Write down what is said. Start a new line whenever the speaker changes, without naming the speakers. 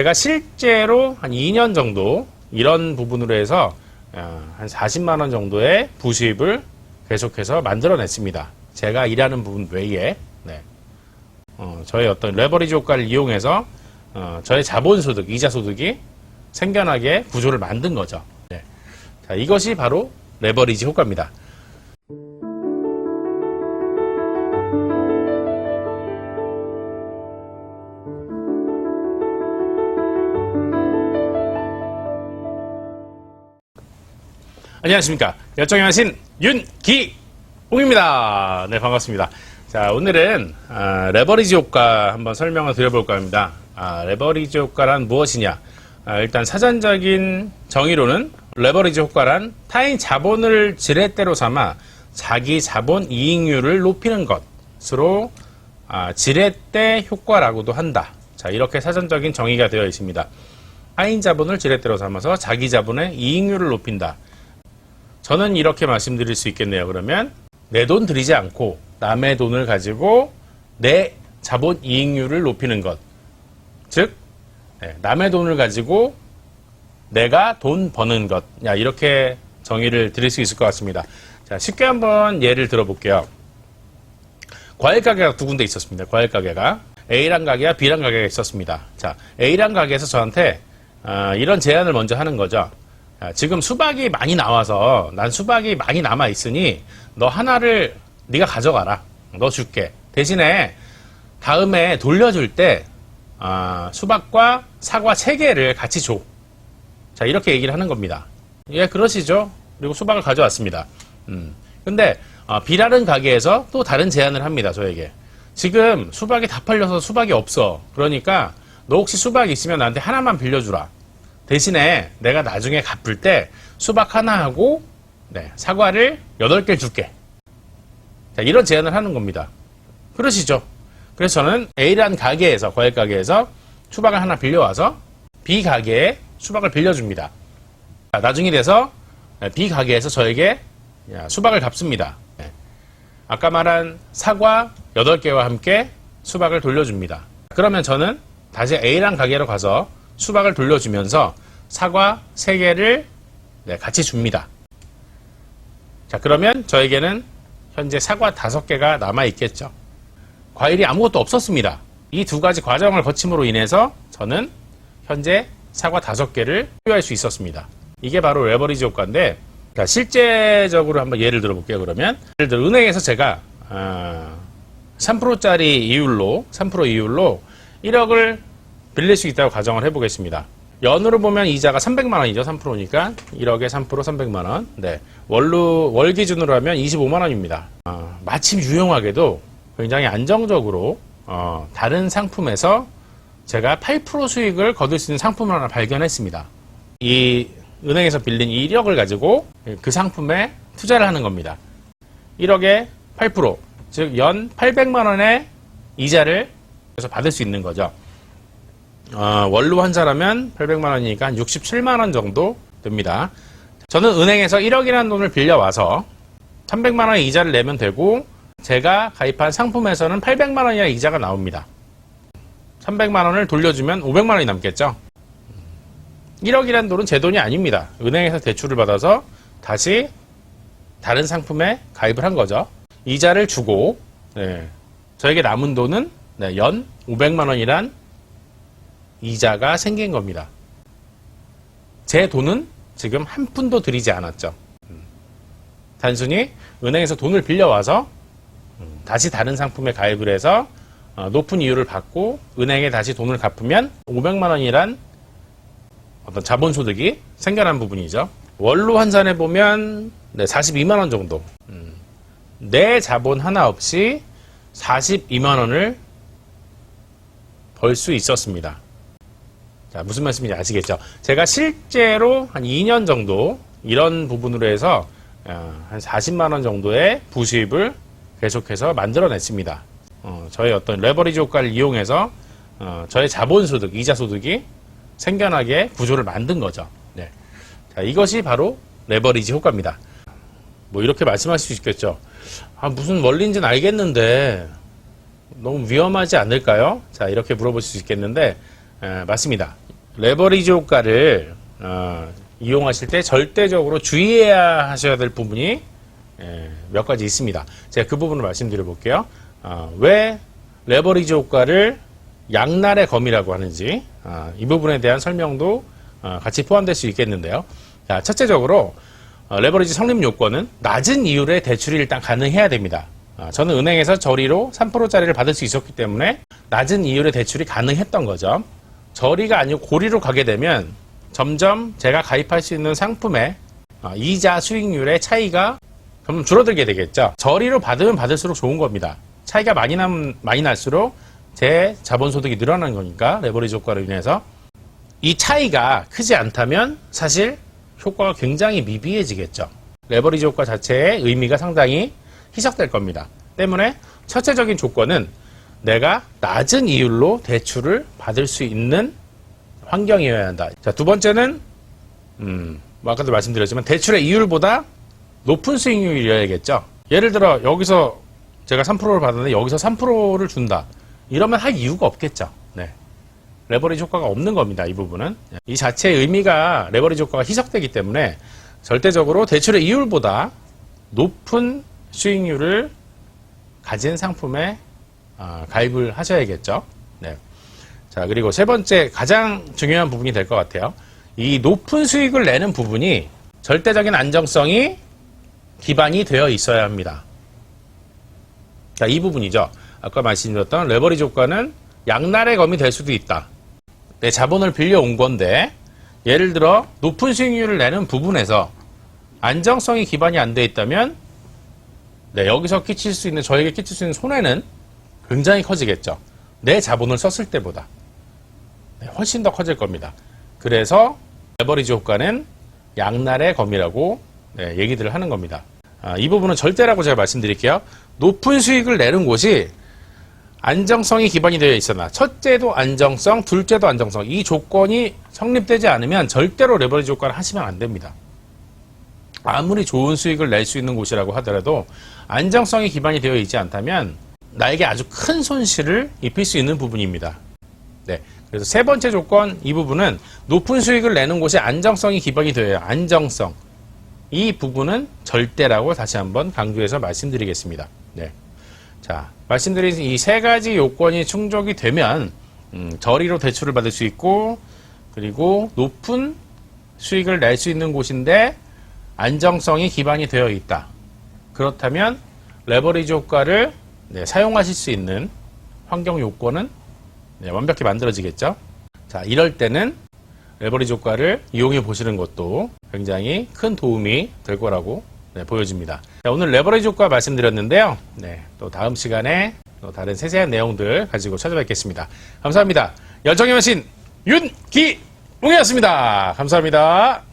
제가 실제로 한 2년 정도 이런 부분으로 해서 한 40만 원 정도의 부수입을 계속해서 만들어냈습니다. 제가 일하는 부분 외에 저의 어떤 레버리지 효과를 이용해서 저의 자본소득, 이자소득이 생겨나게 구조를 만든 거죠. 자, 이것이 바로 레버리지 효과입니다. 안녕하십니까. 열정의 화신 윤기홍입니다. 네, 반갑습니다. 자, 오늘은 레버리지 효과 한번 설명을 드려볼까 합니다. 레버리지 효과란 무엇이냐? 일단 사전적인 정의로는 레버리지 효과란 타인 자본을 지렛대로 삼아 자기 자본 이익률을 높이는 것으로 지렛대 효과라고도 한다. 자, 이렇게 사전적인 정의가 되어 있습니다. 타인 자본을 지렛대로 삼아서 자기 자본의 이익률을 높인다. 저는 이렇게 말씀드릴 수 있겠네요. 그러면 내 돈 들이지 않고 남의 돈을 가지고 내 자본 이익률을 높이는 것. 즉, 남의 돈을 가지고 내가 돈 버는 것. 이렇게 정의를 드릴 수 있을 것 같습니다. 자, 쉽게 한번 예를 들어볼게요. 과일 가게가 두 군데 있었습니다. 과일 가게가 A란 가게와 B란 가게가 있었습니다. 자, A란 가게에서 저한테 이런 제안을 먼저 하는 거죠. 지금 수박이 많이 나와서 난 수박이 많이 남아 있으니 너 하나를 네가 가져가라. 너 줄게. 대신에 다음에 돌려줄 때 수박과 사과 3개를 같이 줘. 자, 이렇게 얘기를 하는 겁니다. 예, 그러시죠. 그리고 수박을 가져왔습니다. 근데 B라는 가게에서 또 다른 제안을 합니다. 저에게. 지금 수박이 다 팔려서 수박이 없어. 그러니까 너 혹시 수박이 있으면 나한테 하나만 빌려주라. 대신에 내가 나중에 갚을 때 수박 하나하고 사과를 8개 줄게. 자, 이런 제안을 하는 겁니다. 그러시죠? 그래서 저는 A라는 가게에서, 과일 가게에서 수박을 하나 빌려와서 B 가게에 수박을 빌려줍니다. 자, 나중이 돼서 B 가게에서 저에게 수박을 갚습니다. 아까 말한 사과 8개와 함께 수박을 돌려줍니다. 그러면 저는 다시 A라는 가게로 가서 수박을 돌려주면서 사과 3개를 같이 줍니다. 자, 그러면 저에게는 현재 사과 5개가 남아있겠죠. 과일이 아무것도 없었습니다. 이 두 가지 과정을 거침으로 인해서 저는 현재 사과 5개를 소유할 수 있었습니다. 이게 바로 레버리지 효과인데, 실제적으로 한번 예를 들어볼게요. 그러면 예를 들어 은행에서 제가 3%짜리 이율로 3% 이율로 1억을 빌릴 수 있다고 가정을 해보겠습니다. 연으로 보면 이자가 300만 원이죠. 3%니까 1억에 3% 300만 원. 월 기준으로 하면 25만 원입니다. 마침 유용하게도 굉장히 안정적으로 다른 상품에서 제가 8% 수익을 거둘 수 있는 상품을 하나 발견했습니다. 이 은행에서 빌린 1억을 가지고 그 상품에 투자를 하는 겁니다. 1억에 8%, 즉 연 800만 원의 이자를 받을 수 있는 거죠. 월로 환산하면 800만 원이니까 한 67만 원 정도 됩니다. 저는 은행에서 1억이라는 돈을 빌려와서 300만 원의 이자를 내면 되고, 제가 가입한 상품에서는 800만 원이라는 이자가 나옵니다. 300만 원을 돌려주면 500만 원이 남겠죠. 1억이라는 돈은 제 돈이 아닙니다. 은행에서 대출을 받아서 다시 다른 상품에 가입을 한 거죠. 이자를 주고 저에게 남은 돈은 연 500만 원이란 이자가 생긴 겁니다. 제 돈은 지금 한 푼도 들이지 않았죠. 단순히 은행에서 돈을 빌려와서 다시 다른 상품에 가입을 해서 높은 이율을 받고 은행에 다시 돈을 갚으면 500만 원이란 어떤 자본소득이 생겨난 부분이죠. 월로 환산해 보면 42만 원 정도. 내 자본 하나 없이 42만 원을 벌 수 있었습니다. 자, 무슨 말씀인지 아시겠죠? 제가 실제로 한 2년 정도 이런 부분으로 해서 한 40만 원 정도의 부수입을 계속해서 만들어냈습니다. 저의 어떤 레버리지 효과를 이용해서 저의 자본소득, 이자소득이 생겨나게 구조를 만든 거죠. 자, 이것이 바로 레버리지 효과입니다. 뭐 이렇게 말씀하실 수 있겠죠. 무슨 원리인지는 알겠는데 너무 위험하지 않을까요? 자, 이렇게 물어볼 수 있겠는데 맞습니다. 레버리지 효과를 이용하실 때 절대적으로 주의해야 하셔야 될 부분이 몇 가지 있습니다. 제가 그 부분을 말씀드려 볼게요. 왜 레버리지 효과를 양날의 검이라고 하는지 이 부분에 대한 설명도 같이 포함될 수 있겠는데요. 자, 첫째적으로 레버리지 성립 요건은 낮은 이율의 대출이 일단 가능해야 됩니다. 저는 은행에서 저리로 3%짜리를 받을 수 있었기 때문에 낮은 이율의 대출이 가능했던 거죠. 저리가 아니고 고리로 가게 되면 점점 제가 가입할 수 있는 상품의 이자 수익률의 차이가 좀 줄어들게 되겠죠. 저리로 받으면 받을수록 좋은 겁니다. 차이가 많이 날수록 제 자본소득이 늘어나는 거니까 레버리지 효과로 인해서 이 차이가 크지 않다면 사실 효과가 굉장히 미비해지겠죠. 레버리지 효과 자체의 의미가 상당히 희석될 겁니다. 때문에 첫째적인 조건은 내가 낮은 이율로 대출을 받을 수 있는 환경이어야 한다. 자, 두 번째는 아까도 말씀드렸지만 대출의 이율보다 높은 수익률이어야겠죠. 예를 들어 여기서 제가 3%를 받았는데 여기서 3%를 준다. 이러면 할 이유가 없겠죠. 네. 레버리지 효과가 없는 겁니다. 이 부분은. 이 자체의 의미가 레버리지 효과가 희석되기 때문에 절대적으로 대출의 이율보다 높은 수익률을 가진 상품에 가입을 하셔야겠죠. 네. 자, 그리고 세 번째 가장 중요한 부분이 될 것 같아요. 이 높은 수익을 내는 부분이 절대적인 안정성이 기반이 되어 있어야 합니다. 자, 이 부분이죠. 아까 말씀드렸던 레버리지 효과는 양날의 검이 될 수도 있다. 내 자본을 빌려온 건데 예를 들어 높은 수익률을 내는 부분에서 안정성이 기반이 안 돼 있다면 여기서 저에게 끼칠 수 있는 손해는 굉장히 커지겠죠. 내 자본을 썼을 때보다 훨씬 더 커질 겁니다. 그래서 레버리지 효과는 양날의 검이라고 얘기들을 하는 겁니다. 이 부분은 절대라고 제가 말씀드릴게요. 높은 수익을 내는 곳이 안정성이 기반이 되어 있으나 첫째도 안정성, 둘째도 안정성 이 조건이 성립되지 않으면 절대로 레버리지 효과를 하시면 안 됩니다. 아무리 좋은 수익을 낼 수 있는 곳이라고 하더라도 안정성이 기반이 되어 있지 않다면 나에게 아주 큰 손실을 입힐 수 있는 부분입니다. 네. 그래서 세 번째 조건 이 부분은 높은 수익을 내는 곳이 안정성이 기반이 되어야 안정성 이 부분은 절대라고 다시 한번 강조해서 말씀드리겠습니다. 네. 자, 말씀드린 이 세 가지 요건이 충족이 되면 저리로 대출을 받을 수 있고 그리고 높은 수익을 낼 수 있는 곳인데 안정성이 기반이 되어 있다. 그렇다면 레버리지 효과를 사용하실 수 있는 환경 요건은 완벽히 만들어지겠죠. 자, 이럴 때는 레버리지 효과를 이용해 보시는 것도 굉장히 큰 도움이 될 거라고 보여집니다. 자, 오늘 레버리지 효과 말씀드렸는데요. 또 다음 시간에 또 다른 세세한 내용들 가지고 찾아뵙겠습니다. 감사합니다. 열정의 여신 윤기웅이었습니다. 감사합니다.